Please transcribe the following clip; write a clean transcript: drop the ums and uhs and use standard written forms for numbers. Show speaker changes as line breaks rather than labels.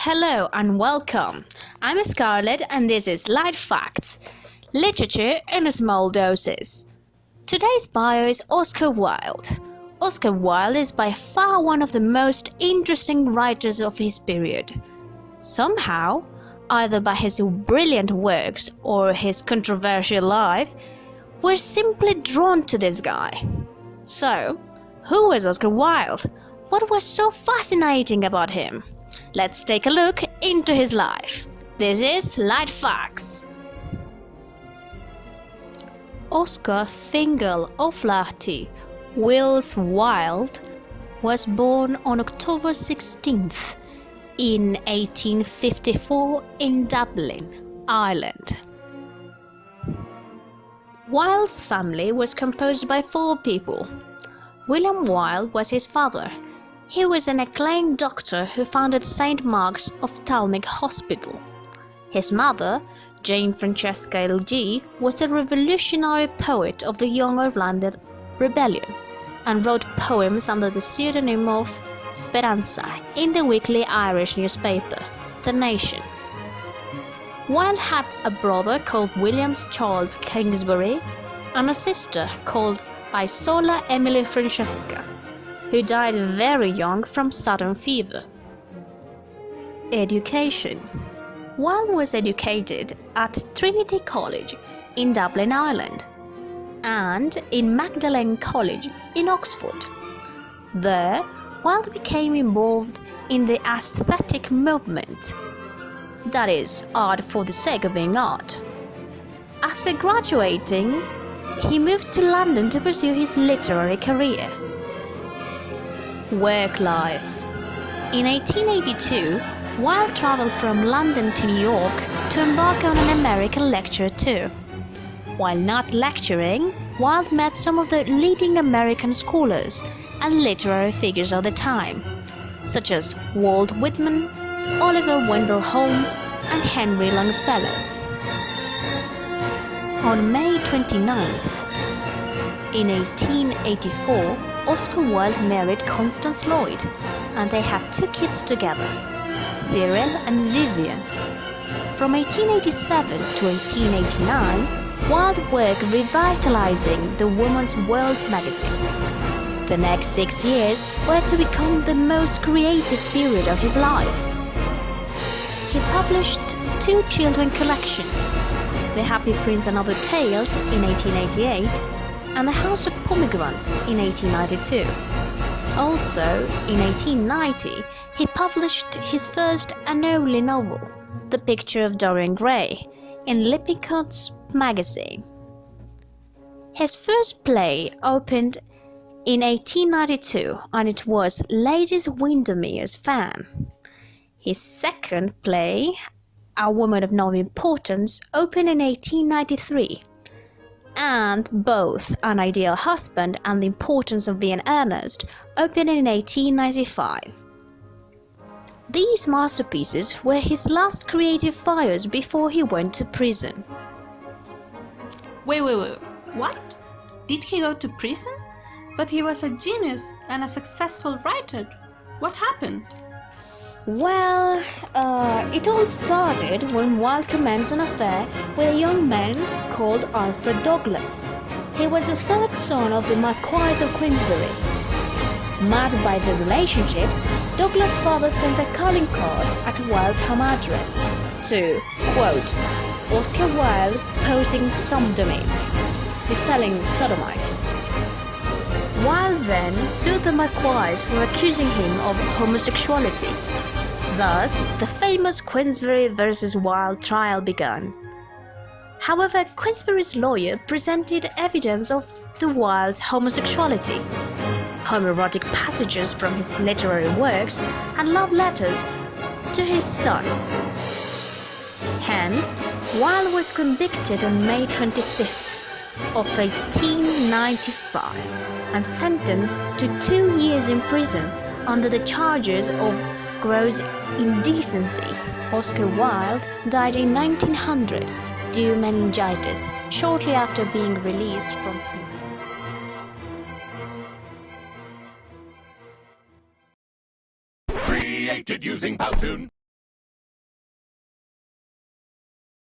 Hello and welcome. I'm Scarlett and this is Light Facts, literature in small doses. Today's bio is Oscar Wilde. Oscar Wilde is by far one of the most interesting writers of his period. Somehow, either by his brilliant works or his controversial life, we're simply drawn to this guy. So, who was Oscar Wilde? What was so fascinating about him? Let's take a look into his life. This is Light Facts. Oscar Fingal O'Flaherty Wills Wilde was born on October 16th in 1854 in Dublin, Ireland. Wilde's family was composed by 4 people. William Wilde was his father. He was an acclaimed doctor who founded St. Mark's Ophthalmic Hospital. His mother, Jane Francesca L.G., was a revolutionary poet of the Young Ireland Rebellion and wrote poems under the pseudonym of Speranza in the weekly Irish newspaper, The Nation. Wilde had a brother called William Charles Kingsbury and a sister called Isola Emily Francesca, who died very young from sudden fever. Education. Wilde was educated at Trinity College in Dublin, Ireland, and in Magdalen College in Oxford. There, Wilde became involved in the aesthetic movement, that is, art for the sake of being art. After graduating, he moved to London to pursue his literary career. Work life. In 1882, Wilde travelled from London to New York to embark on an American lecture tour. While not lecturing, Wilde met some of the leading American scholars and literary figures of the time, such as Walt Whitman, Oliver Wendell Holmes, and Henry Longfellow. On May 29th, in 1884, Oscar Wilde married Constance Lloyd, and they had 2 kids together, Cyril and Vivian. From 1887 to 1889, Wilde worked revitalizing the Woman's World magazine. The next 6 years were to become the most creative period of his life. He published 2 children collections, The Happy Prince and Other Tales in 1888, and The House of Pomegranates in 1892. Also, in 1890, he published his first and only novel, The Picture of Dorian Gray, in Lippincott's magazine. His first play opened in 1892, and it was Lady Windermere's Fan. His second play, A Woman of No Importance, opened in 1893. And both An Ideal Husband and The Importance of Being Earnest opened in 1895. These masterpieces were his last creative fires before he went to prison.
Wait, what? Did he go to prison? But he was a genius and a successful writer. What happened?
Well, it all started when Wilde commenced an affair with a young man called Alfred Douglas. He was the 3rd son of the Marquis of Queensberry. Mad by the relationship, Douglas' father sent a calling card at Wilde's home address to, quote, Oscar Wilde posing sodomite, misspelling sodomite. Wilde then sued the Marquis for accusing him of homosexuality. Thus, the famous Queensberry versus Wilde trial began. However, Queensberry's lawyer presented evidence of the Wilde's homosexuality, homoerotic passages from his literary works, and love letters to his son. Hence, Wilde was convicted on May 25th of 1895 and sentenced to 2 years in prison under the charges of gross indecency. Oscar Wilde died in 1900 due to meningitis shortly after being released from prison.
Created using Powtoon.